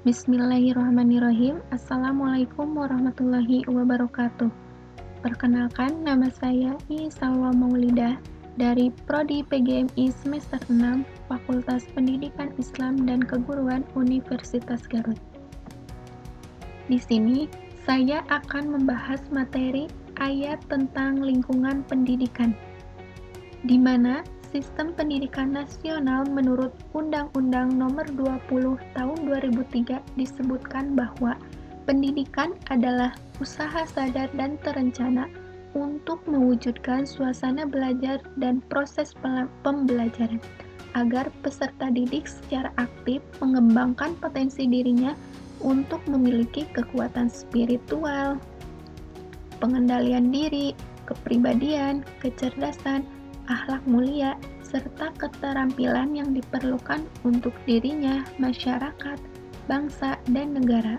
Bismillahirrahmanirrahim. Assalamualaikum warahmatullahi wabarakatuh. Perkenalkan, nama saya Salwa Maulidah dari Prodi PGMI semester 6 Fakultas Pendidikan Islam dan Keguruan Universitas Garut. Di sini, saya akan membahas materi ayat tentang lingkungan pendidikan, di mana Sistem Pendidikan Nasional menurut Undang-Undang Nomor 20 Tahun 2003 disebutkan bahwa pendidikan adalah usaha sadar dan terencana untuk mewujudkan suasana belajar dan proses pembelajaran agar peserta didik secara aktif mengembangkan potensi dirinya untuk memiliki kekuatan spiritual, pengendalian diri, kepribadian, kecerdasan, akhlak mulia, serta keterampilan yang diperlukan untuk dirinya, masyarakat, bangsa, dan negara.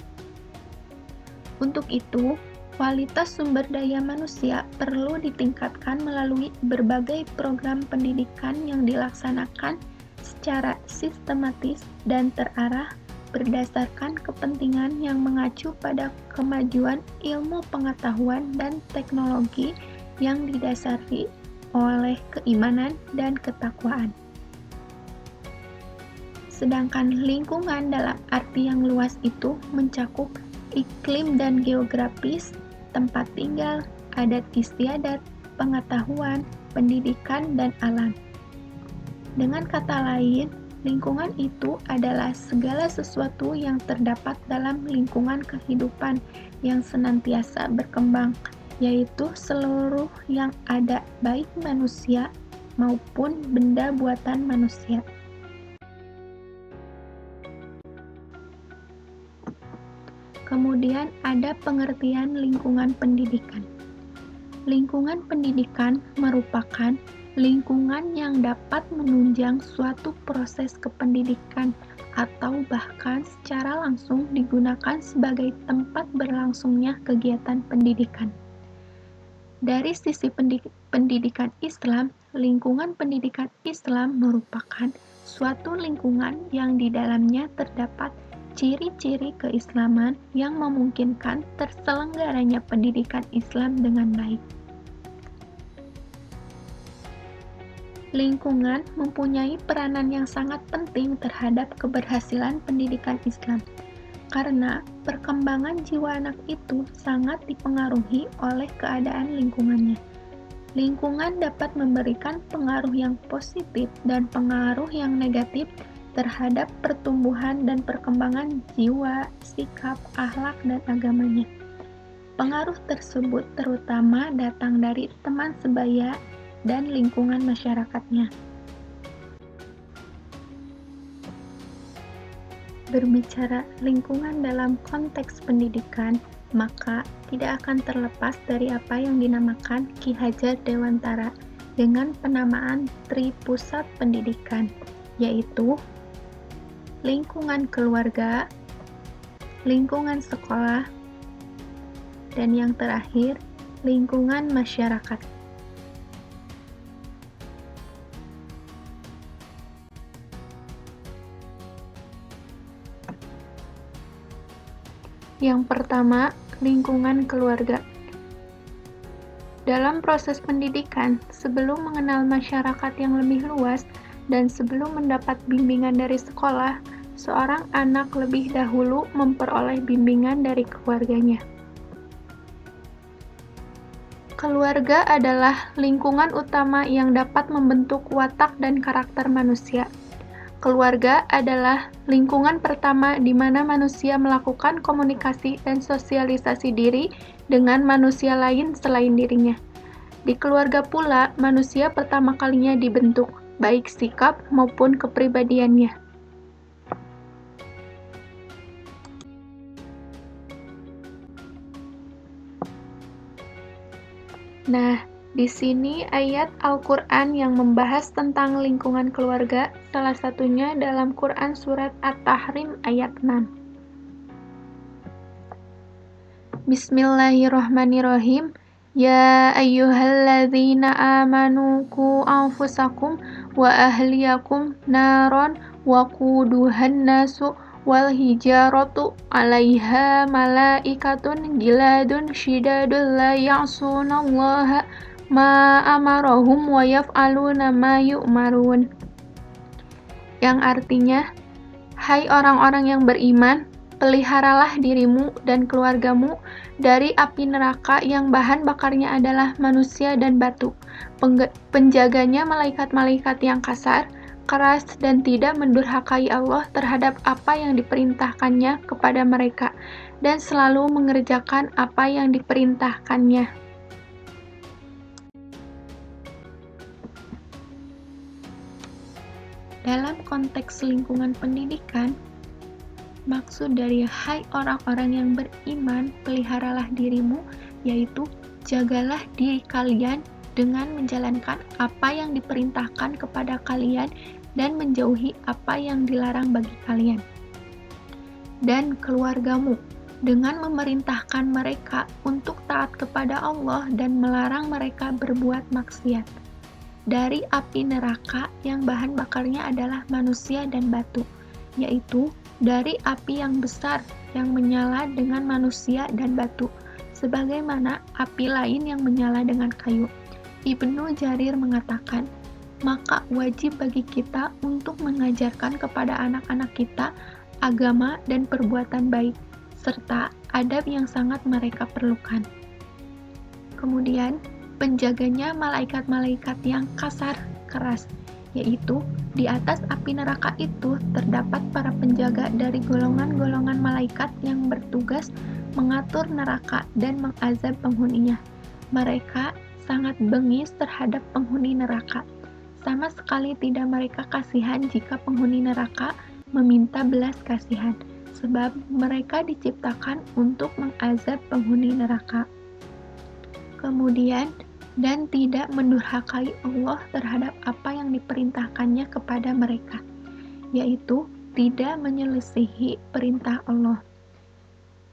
Untuk itu, kualitas sumber daya manusia perlu ditingkatkan melalui berbagai program pendidikan yang dilaksanakan secara sistematis dan terarah berdasarkan kepentingan yang mengacu pada kemajuan ilmu pengetahuan dan teknologi yang didasari oleh keimanan dan ketakwaan. Sedangkan lingkungan dalam arti yang luas itu mencakup iklim dan geografis, tempat tinggal, adat istiadat, pengetahuan, pendidikan, dan alam. Dengan kata lain, lingkungan itu adalah segala sesuatu yang terdapat dalam lingkungan kehidupan yang senantiasa berkembang, yaitu seluruh yang ada, baik manusia maupun benda buatan manusia. Kemudian ada pengertian lingkungan pendidikan. Lingkungan pendidikan merupakan lingkungan yang dapat menunjang suatu proses kependidikan atau bahkan secara langsung digunakan sebagai tempat berlangsungnya kegiatan pendidikan. Dari sisi pendidikan Islam, lingkungan pendidikan Islam merupakan suatu lingkungan yang di dalamnya terdapat ciri-ciri keislaman yang memungkinkan terselenggaranya pendidikan Islam dengan baik. Lingkungan mempunyai peranan yang sangat penting terhadap keberhasilan pendidikan Islam, karena perkembangan jiwa anak itu sangat dipengaruhi oleh keadaan lingkungannya. Lingkungan dapat memberikan pengaruh yang positif dan pengaruh yang negatif terhadap pertumbuhan dan perkembangan jiwa, sikap, akhlak, dan agamanya. Pengaruh tersebut terutama datang dari teman sebaya dan lingkungan masyarakatnya. Berbicara lingkungan dalam konteks pendidikan, maka tidak akan terlepas dari apa yang dinamakan Ki Hajar Dewantara dengan penamaan Tripusat Pendidikan, yaitu lingkungan keluarga, lingkungan sekolah, dan yang terakhir, lingkungan masyarakat. Yang pertama, lingkungan keluarga. Dalam proses pendidikan, sebelum mengenal masyarakat yang lebih luas dan sebelum mendapat bimbingan dari sekolah, seorang anak lebih dahulu memperoleh bimbingan dari keluarganya. Keluarga adalah lingkungan utama yang dapat membentuk watak dan karakter manusia. Keluarga adalah lingkungan pertama di mana manusia melakukan komunikasi dan sosialisasi diri dengan manusia lain selain dirinya. Di keluarga pula, manusia pertama kalinya dibentuk, baik sikap maupun kepribadiannya. Nah, di sini ayat Al-Quran yang membahas tentang lingkungan keluarga, salah satunya dalam Quran Surat At-Tahrim ayat 6. Bismillahirrahmanirrahim. Ya ayyuhalladzina amanu qu anfusakum wa ahliyakum naron wa quduhan nasu wal hijaratu 'alaiha malaikatun giladun syidadun la ya'sunallaha ma amarahum wa yaf'aluna ma yu'marun. Yang artinya, hai orang-orang yang beriman, peliharalah dirimu dan keluargamu dari api neraka yang bahan bakarnya adalah manusia dan batu. Penjaganya malaikat-malaikat yang kasar, keras, dan tidak mendurhakai Allah terhadap apa yang diperintahkannya kepada mereka, dan selalu mengerjakan apa yang diperintahkannya. Dalam konteks lingkungan pendidikan, maksud dari hai orang-orang yang beriman, peliharalah dirimu, yaitu jagalah diri kalian dengan menjalankan apa yang diperintahkan kepada kalian dan menjauhi apa yang dilarang bagi kalian. Dan keluargamu, dengan memerintahkan mereka untuk taat kepada Allah dan melarang mereka berbuat maksiat dari api neraka yang bahan bakarnya adalah manusia dan batu, yaitu dari api yang besar yang menyala dengan manusia dan batu, sebagaimana api lain yang menyala dengan kayu. Ibnu Jarir mengatakan, maka wajib bagi kita untuk mengajarkan kepada anak-anak kita agama dan perbuatan baik, serta adab yang sangat mereka perlukan. Kemudian, penjaganya malaikat-malaikat yang kasar, keras, yaitu di atas api neraka itu terdapat para penjaga dari golongan-golongan malaikat yang bertugas mengatur neraka dan mengazab penghuninya. Mereka sangat bengis terhadap penghuni neraka. Sama sekali tidak mereka kasihan jika penghuni neraka meminta belas kasihan, sebab mereka diciptakan untuk mengazab penghuni neraka. Kemudian, dan tidak mendurhakai Allah terhadap apa yang diperintahkannya kepada mereka, yaitu tidak menyelisihi perintah Allah,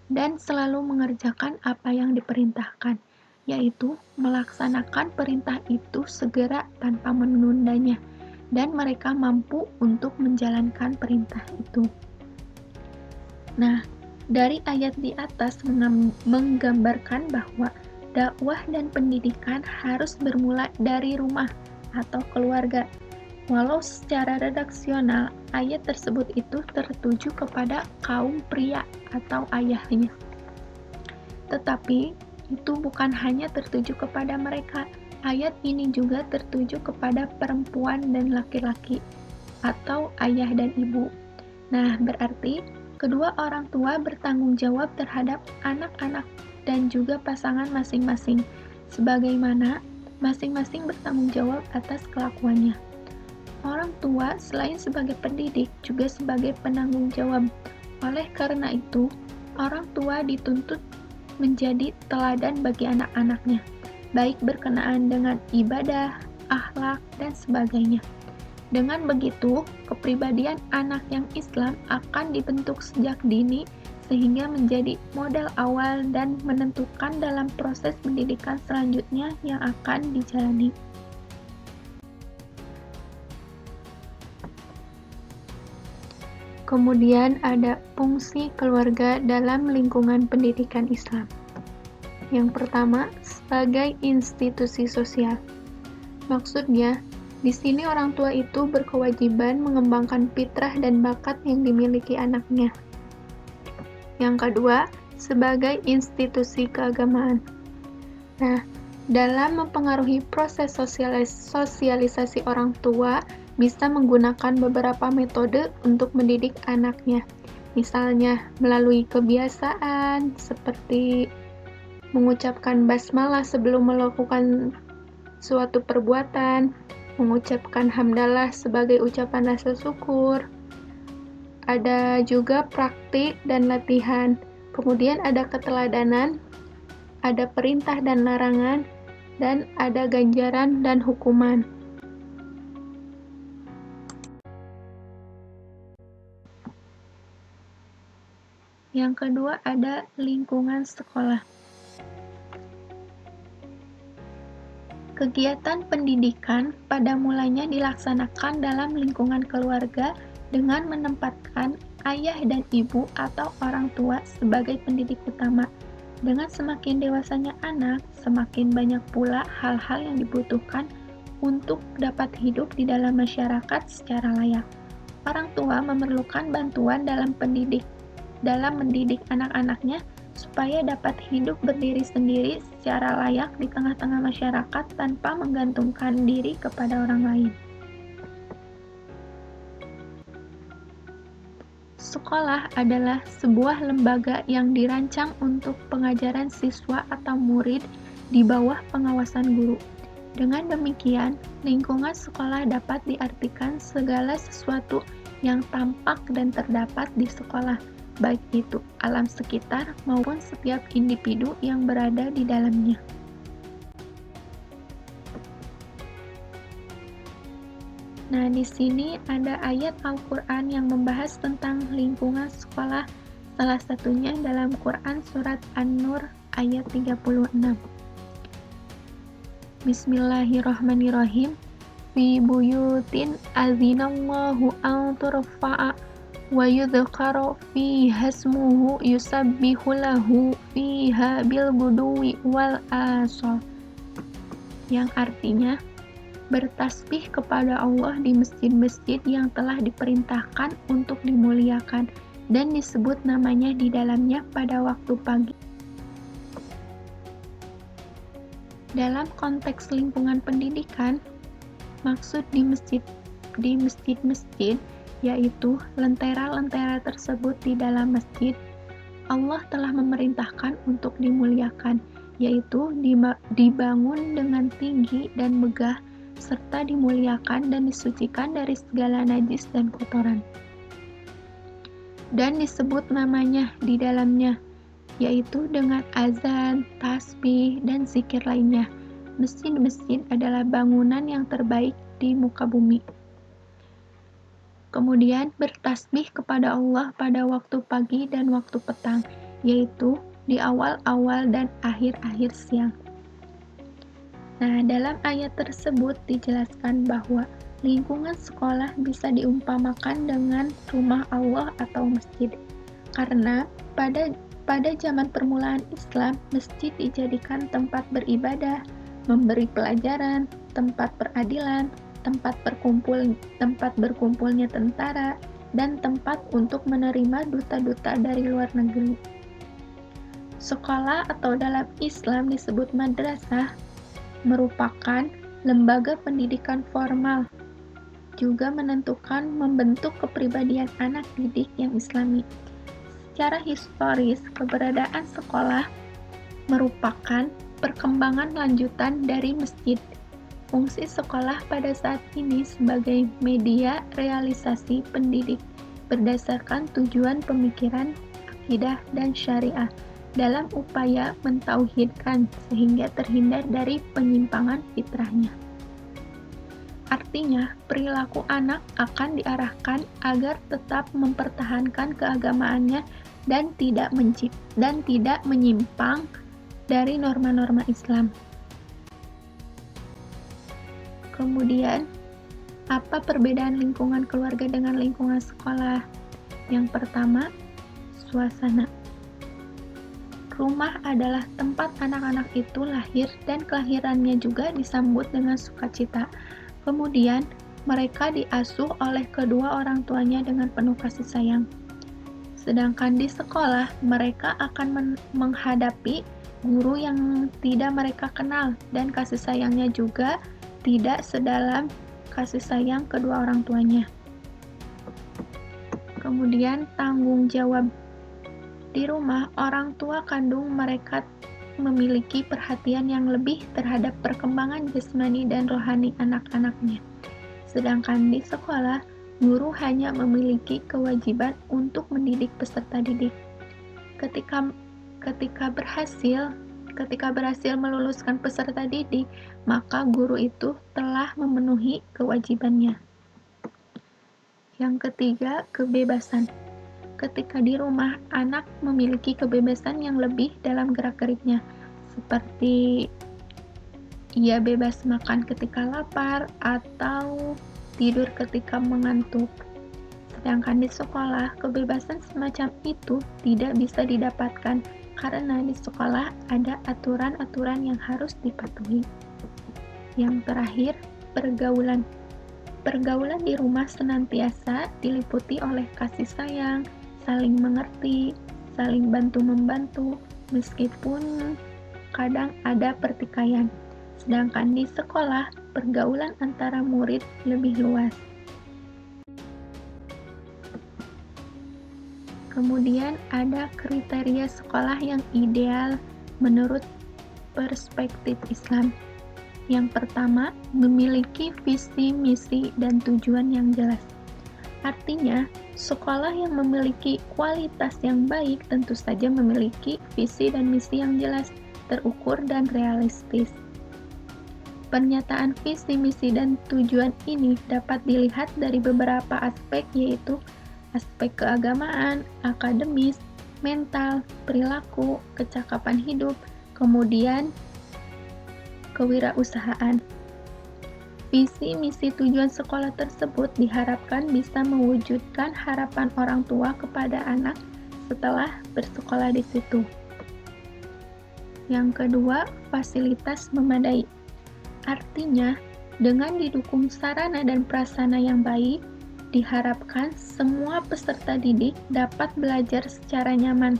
dan selalu mengerjakan apa yang diperintahkan, yaitu melaksanakan perintah itu segera tanpa menundanya, dan mereka mampu untuk menjalankan perintah itu. Nah, dari ayat di atas menggambarkan bahwa dakwah dan pendidikan harus bermula dari rumah atau keluarga. Walau secara redaksional, ayat tersebut itu tertuju kepada kaum pria atau ayahnya. Tetapi, itu bukan hanya tertuju kepada mereka. Ayat ini juga tertuju kepada perempuan dan laki-laki, atau ayah dan ibu. Nah, berarti kedua orang tua bertanggung jawab terhadap anak-anak dan juga pasangan masing-masing, sebagaimana masing-masing bertanggung jawab atas kelakuannya. Orang tua selain sebagai pendidik juga sebagai penanggung jawab. Oleh karena itu, orang tua dituntut menjadi teladan bagi anak-anaknya, baik berkenaan dengan ibadah, akhlak, dan sebagainya. Dengan begitu, kepribadian anak yang Islam akan dibentuk sejak dini sehingga menjadi modal awal dan menentukan dalam proses pendidikan selanjutnya yang akan dijalani. Kemudian ada fungsi keluarga dalam lingkungan pendidikan Islam. Yang pertama, sebagai institusi sosial. Maksudnya, di sini orang tua itu berkewajiban mengembangkan fitrah dan bakat yang dimiliki anaknya. Yang kedua, sebagai institusi keagamaan. Nah, dalam mempengaruhi proses sosialisasi orang tua, bisa menggunakan beberapa metode untuk mendidik anaknya. Misalnya, melalui kebiasaan seperti mengucapkan basmalah sebelum melakukan suatu perbuatan, mengucapkan hamdalah sebagai ucapan rasa syukur. Ada juga praktik dan latihan. Kemudian ada keteladanan, ada perintah dan larangan, dan ada ganjaran dan hukuman. Yang kedua ada lingkungan sekolah. Kegiatan pendidikan pada mulanya dilaksanakan dalam lingkungan keluarga dengan menempatkan ayah dan ibu atau orang tua sebagai pendidik utama. Dengan semakin dewasanya anak, semakin banyak pula hal-hal yang dibutuhkan untuk dapat hidup di dalam masyarakat secara layak. Orang tua memerlukan bantuan dalam mendidik anak-anaknya supaya dapat hidup berdiri sendiri secara layak di tengah-tengah masyarakat tanpa menggantungkan diri kepada orang lain. Sekolah adalah sebuah lembaga yang dirancang untuk pengajaran siswa atau murid di bawah pengawasan guru. Dengan demikian, lingkungan sekolah dapat diartikan segala sesuatu yang tampak dan terdapat di sekolah, baik itu alam sekitar maupun setiap individu yang berada di dalamnya. Nah, di sini ada ayat Al-Quran yang membahas tentang lingkungan sekolah, salah satunya dalam Quran Surat An-Nur ayat 36. Bismillahirrahmanirrahim. Fi buyutin azinallahu an turfa'a wa yudhkara fiha ismuhu yusabbihu lahu fiha bil guduwi wal asal. Yang artinya, bertasbih kepada Allah di masjid-masjid yang telah diperintahkan untuk dimuliakan dan disebut namanya di dalamnya pada waktu pagi. Dalam konteks lingkungan pendidikan, maksud di masjid-masjid yaitu lentera-lentera tersebut di dalam masjid, Allah telah memerintahkan untuk dimuliakan, yaitu dibangun dengan tinggi dan megah serta dimuliakan dan disucikan dari segala najis dan kotoran. Dan disebut namanya di dalamnya, yaitu dengan azan, tasbih, dan zikir lainnya. Masjid-masjid adalah bangunan yang terbaik di muka bumi. Kemudian bertasbih kepada Allah pada waktu pagi dan waktu petang, yaitu di awal-awal dan akhir-akhir siang. Nah, dalam ayat tersebut dijelaskan bahwa lingkungan sekolah bisa diumpamakan dengan rumah Allah atau masjid. Karena pada zaman permulaan Islam, masjid dijadikan tempat beribadah, memberi pelajaran, tempat peradilan, tempat berkumpulnya tentara, dan tempat untuk menerima duta-duta dari luar negeri. Sekolah atau dalam Islam disebut madrasah merupakan lembaga pendidikan formal, juga membentuk kepribadian anak didik yang islami. Secara historis, keberadaan sekolah merupakan perkembangan lanjutan dari masjid. Fungsi sekolah pada saat ini sebagai media realisasi pendidik berdasarkan tujuan pemikiran, akidah, dan syariah dalam upaya mentauhidkan sehingga terhindar dari penyimpangan fitrahnya. Artinya, perilaku anak akan diarahkan agar tetap mempertahankan keagamaannya dan tidak menyimpang dari norma-norma Islam. Kemudian, apa perbedaan lingkungan keluarga dengan lingkungan sekolah? Yang pertama, suasana. Rumah adalah tempat anak-anak itu lahir dan kelahirannya juga disambut dengan sukacita. Kemudian, mereka diasuh oleh kedua orang tuanya dengan penuh kasih sayang. Sedangkan di sekolah, mereka akan menghadapi guru yang tidak mereka kenal dan kasih sayangnya juga tidak sedalam kasih sayang kedua orang tuanya. Kemudian, tanggung jawab. Di rumah, orang tua kandung mereka memiliki perhatian yang lebih terhadap perkembangan jasmani dan rohani anak-anaknya. Sedangkan di sekolah, guru hanya memiliki kewajiban untuk mendidik peserta didik. Ketika berhasil meluluskan peserta didik, maka guru itu telah memenuhi kewajibannya. Yang ketiga, kebebasan. Ketika di rumah, anak memiliki kebebasan yang lebih dalam gerak-geriknya, seperti ia bebas makan ketika lapar atau tidur ketika mengantuk. Sedangkan di sekolah, kebebasan semacam itu tidak bisa didapatkan karena di sekolah ada aturan-aturan yang harus dipatuhi. Yang terakhir, pergaulan. Pergaulan di rumah senantiasa diliputi oleh kasih sayang, saling mengerti, saling bantu-membantu, meskipun kadang ada pertikaian. Sedangkan di sekolah, pergaulan antara murid lebih luas. Kemudian ada kriteria sekolah yang ideal menurut perspektif Islam. Yang pertama, memiliki visi, misi, dan tujuan yang jelas. Artinya, sekolah yang memiliki kualitas yang baik tentu saja memiliki visi dan misi yang jelas, terukur, dan realistis. Pernyataan visi, misi, dan tujuan ini dapat dilihat dari beberapa aspek, yaitu aspek keagamaan, akademis, mental, perilaku, kecakapan hidup, kemudian kewirausahaan. Visi, misi, tujuan sekolah tersebut diharapkan bisa mewujudkan harapan orang tua kepada anak setelah bersekolah di situ. Yang kedua, fasilitas memadai. Artinya, dengan didukung sarana dan prasarana yang baik, diharapkan semua peserta didik dapat belajar secara nyaman.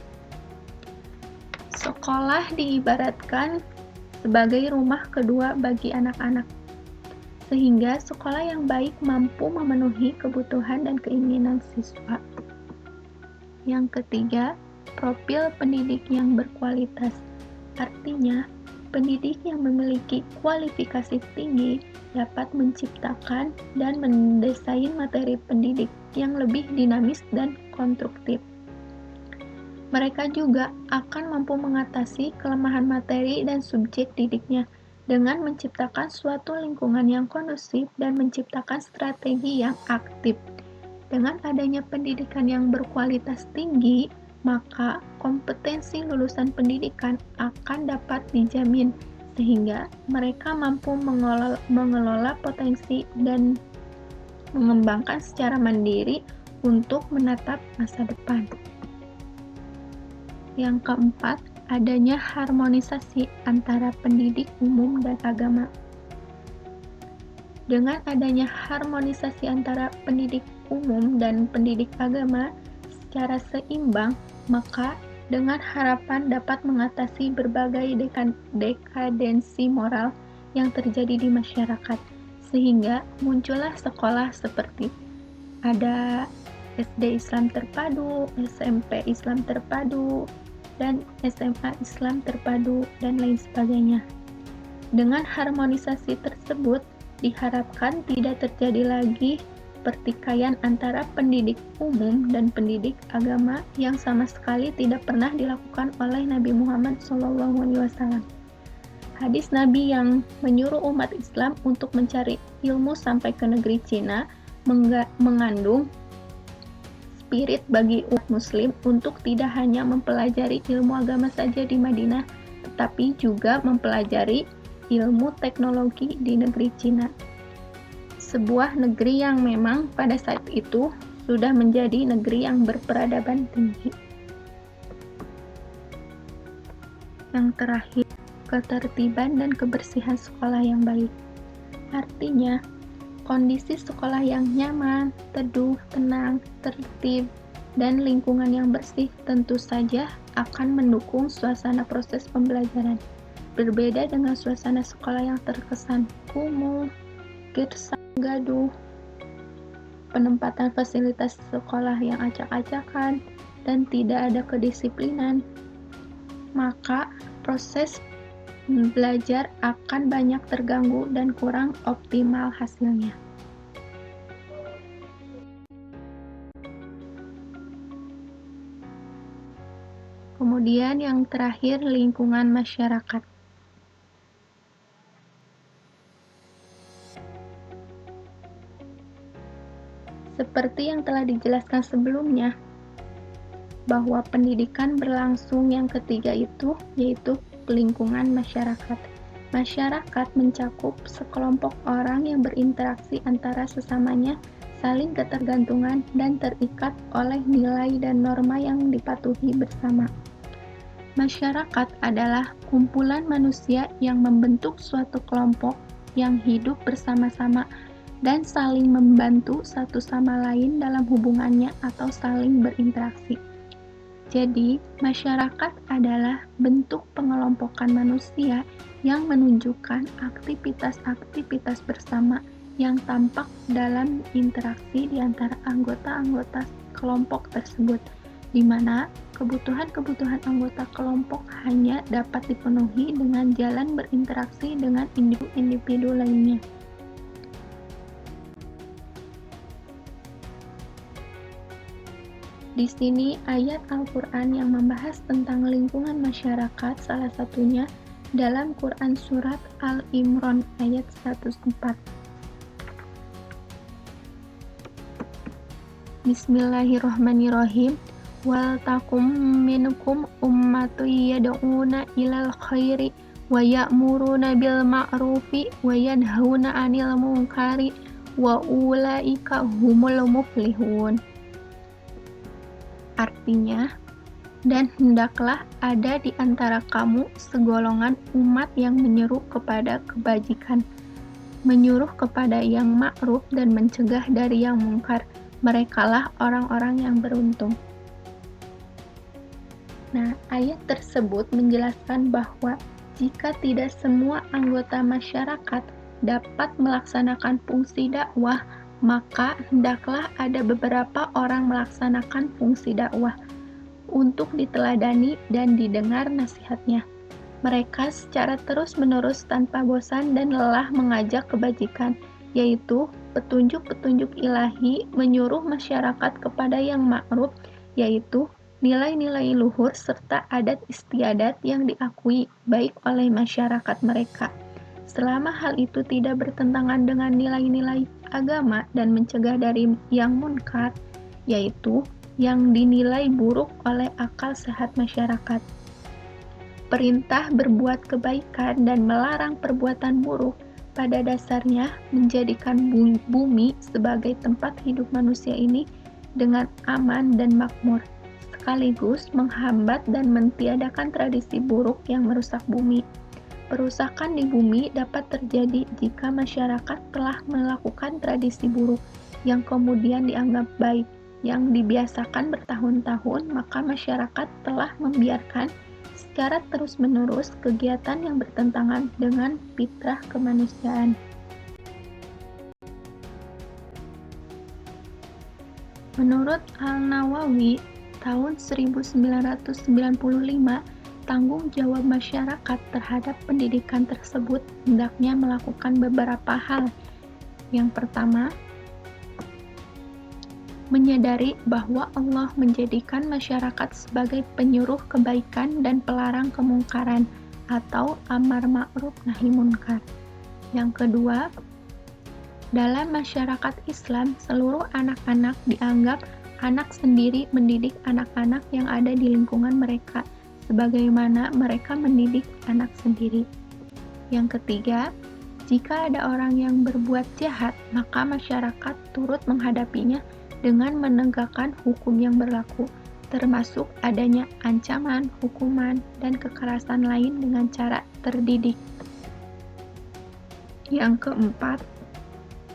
Sekolah diibaratkan sebagai rumah kedua bagi anak-anak, sehingga sekolah yang baik mampu memenuhi kebutuhan dan keinginan siswa. Yang ketiga, profil pendidik yang berkualitas. Artinya, pendidik yang memiliki kualifikasi tinggi dapat menciptakan dan mendesain materi pendidik yang lebih dinamis dan konstruktif. Mereka juga akan mampu mengatasi kelemahan materi dan subjek didiknya dengan menciptakan suatu lingkungan yang kondusif dan menciptakan strategi yang aktif. Dengan adanya pendidikan yang berkualitas tinggi, maka kompetensi lulusan pendidikan akan dapat dijamin, sehingga mereka mampu mengelola potensi dan mengembangkan secara mandiri untuk menatap masa depan. Yang keempat, adanya harmonisasi antara pendidik umum dan agama. Dengan adanya harmonisasi antara pendidik umum dan pendidik agama secara seimbang, maka dengan harapan dapat mengatasi berbagai dekadensi moral yang terjadi di masyarakat, sehingga muncullah sekolah seperti ada SD Islam terpadu, SMP Islam terpadu, dan SMA Islam terpadu, dan lain sebagainya. Dengan harmonisasi tersebut, diharapkan tidak terjadi lagi pertikaian antara pendidik umum dan pendidik agama yang sama sekali tidak pernah dilakukan oleh Nabi Muhammad SAW. Hadis Nabi yang menyuruh umat Islam untuk mencari ilmu sampai ke negeri Cina mengandung spirit bagi umat muslim untuk tidak hanya mempelajari ilmu agama saja di Madinah, tetapi juga mempelajari ilmu teknologi di negeri Cina. Sebuah negeri yang memang pada saat itu sudah menjadi negeri yang berperadaban tinggi. Yang terakhir, ketertiban dan kebersihan sekolah yang baik. Artinya, kondisi sekolah yang nyaman, teduh, tenang, tertib, dan lingkungan yang bersih tentu saja akan mendukung suasana proses pembelajaran. Berbeda dengan suasana sekolah yang terkesan kumuh, gersang, gaduh, penempatan fasilitas sekolah yang acak-acakan, dan tidak ada kedisiplinan, maka proses belajar akan banyak terganggu dan kurang optimal hasilnya. Kemudian yang terakhir, lingkungan masyarakat. Seperti yang telah dijelaskan sebelumnya, bahwa pendidikan berlangsung yang ketiga itu, yaitu lingkungan masyarakat. Masyarakat mencakup sekelompok orang yang berinteraksi antara sesamanya saling ketergantungan dan terikat oleh nilai dan norma yang dipatuhi bersama. Masyarakat adalah kumpulan manusia yang membentuk suatu kelompok yang hidup bersama-sama dan saling membantu satu sama lain dalam hubungannya atau saling berinteraksi. Jadi, masyarakat adalah bentuk pengelompokan manusia yang menunjukkan aktivitas-aktivitas bersama yang tampak dalam interaksi di antara anggota-anggota kelompok tersebut, di mana kebutuhan-kebutuhan anggota kelompok hanya dapat dipenuhi dengan jalan berinteraksi dengan individu-individu lainnya. Di sini ayat Al-Quran yang membahas tentang lingkungan masyarakat, salah satunya dalam Quran Surat Al-Imran ayat 104. Bismillahirrahmanirrahim. Wal takum minkum ummatun yad'una ilal khairi wa ya'muruna bil ma'rufi wa yanhauna 'anil munkari wa ulaika humul muflihun. Artinya, dan hendaklah ada di antara kamu segolongan umat yang menyeru kepada kebajikan, menyuruh kepada yang ma'ruf dan mencegah dari yang mungkar. Merekalah orang-orang yang beruntung. Nah, ayat tersebut menjelaskan bahwa jika tidak semua anggota masyarakat dapat melaksanakan fungsi dakwah, maka hendaklah ada beberapa orang melaksanakan fungsi dakwah untuk diteladani dan didengar nasihatnya. Mereka secara terus-menerus tanpa bosan dan lelah mengajak kebajikan, yaitu petunjuk-petunjuk ilahi, menyuruh masyarakat kepada yang ma'ruf, yaitu nilai-nilai luhur serta adat istiadat yang diakui baik oleh masyarakat mereka, selama hal itu tidak bertentangan dengan nilai-nilai agama, dan mencegah dari yang munkar, yaitu yang dinilai buruk oleh akal sehat masyarakat. Perintah berbuat kebaikan dan melarang perbuatan buruk pada dasarnya menjadikan bumi sebagai tempat hidup manusia ini dengan aman dan makmur, sekaligus menghambat dan mentiadakan tradisi buruk yang merusak bumi. Perusakan di bumi dapat terjadi jika masyarakat telah melakukan tradisi buruk yang kemudian dianggap baik, yang dibiasakan bertahun-tahun, maka masyarakat telah membiarkan secara terus-menerus kegiatan yang bertentangan dengan fitrah kemanusiaan. Menurut Al-Nawawi, tahun 1995, tanggung jawab masyarakat terhadap pendidikan tersebut hendaknya melakukan beberapa hal. Yang pertama, menyadari bahwa Allah menjadikan masyarakat sebagai penyuruh kebaikan dan pelarang kemungkaran atau amar ma'ruf nahi munkar. Yang kedua, dalam masyarakat Islam, seluruh anak-anak dianggap anak sendiri mendidik anak-anak yang ada di lingkungan mereka, sebagaimana mereka mendidik anak sendiri. Yang ketiga, jika ada orang yang berbuat jahat, maka masyarakat turut menghadapinya dengan menegakkan hukum yang berlaku, termasuk adanya ancaman, hukuman, dan kekerasan lain dengan cara terdidik. Yang keempat,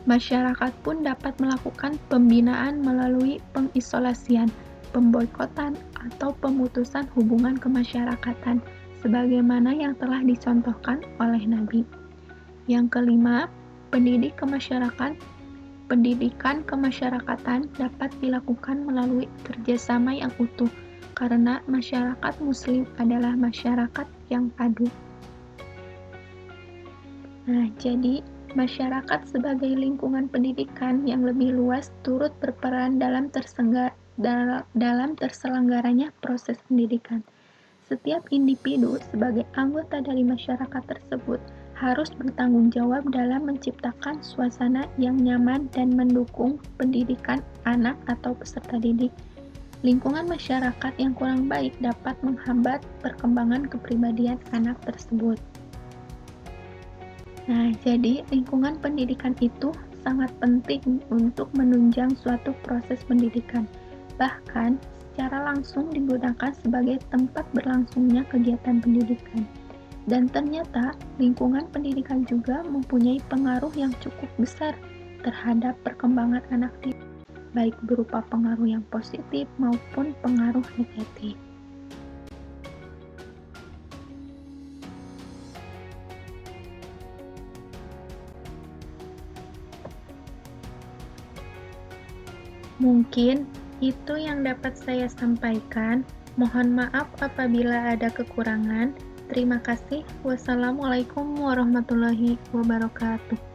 masyarakat pun dapat melakukan pembinaan melalui pengisolasian, pemboikotan, atau pemutusan hubungan kemasyarakatan, sebagaimana yang telah dicontohkan oleh Nabi. Yang kelima, pendidikan kemasyarakatan dapat dilakukan melalui kerjasama yang utuh, karena masyarakat Muslim adalah masyarakat yang padu. Nah, jadi masyarakat sebagai lingkungan pendidikan yang lebih luas turut berperan dalam terselenggaranya proses pendidikan. Setiap individu sebagai anggota dari masyarakat tersebut harus bertanggung jawab dalam menciptakan suasana yang nyaman dan mendukung pendidikan anak atau peserta didik. Lingkungan masyarakat yang kurang baik dapat menghambat perkembangan kepribadian anak tersebut. Nah, jadi lingkungan pendidikan itu sangat penting untuk menunjang suatu proses pendidikan, bahkan secara langsung digunakan sebagai tempat berlangsungnya kegiatan pendidikan. Dan ternyata, lingkungan pendidikan juga mempunyai pengaruh yang cukup besar terhadap perkembangan anak didik, baik berupa pengaruh yang positif maupun pengaruh negatif. Mungkin itu yang dapat saya sampaikan. Mohon maaf apabila ada kekurangan. Terima kasih. Wassalamualaikum warahmatullahi wabarakatuh.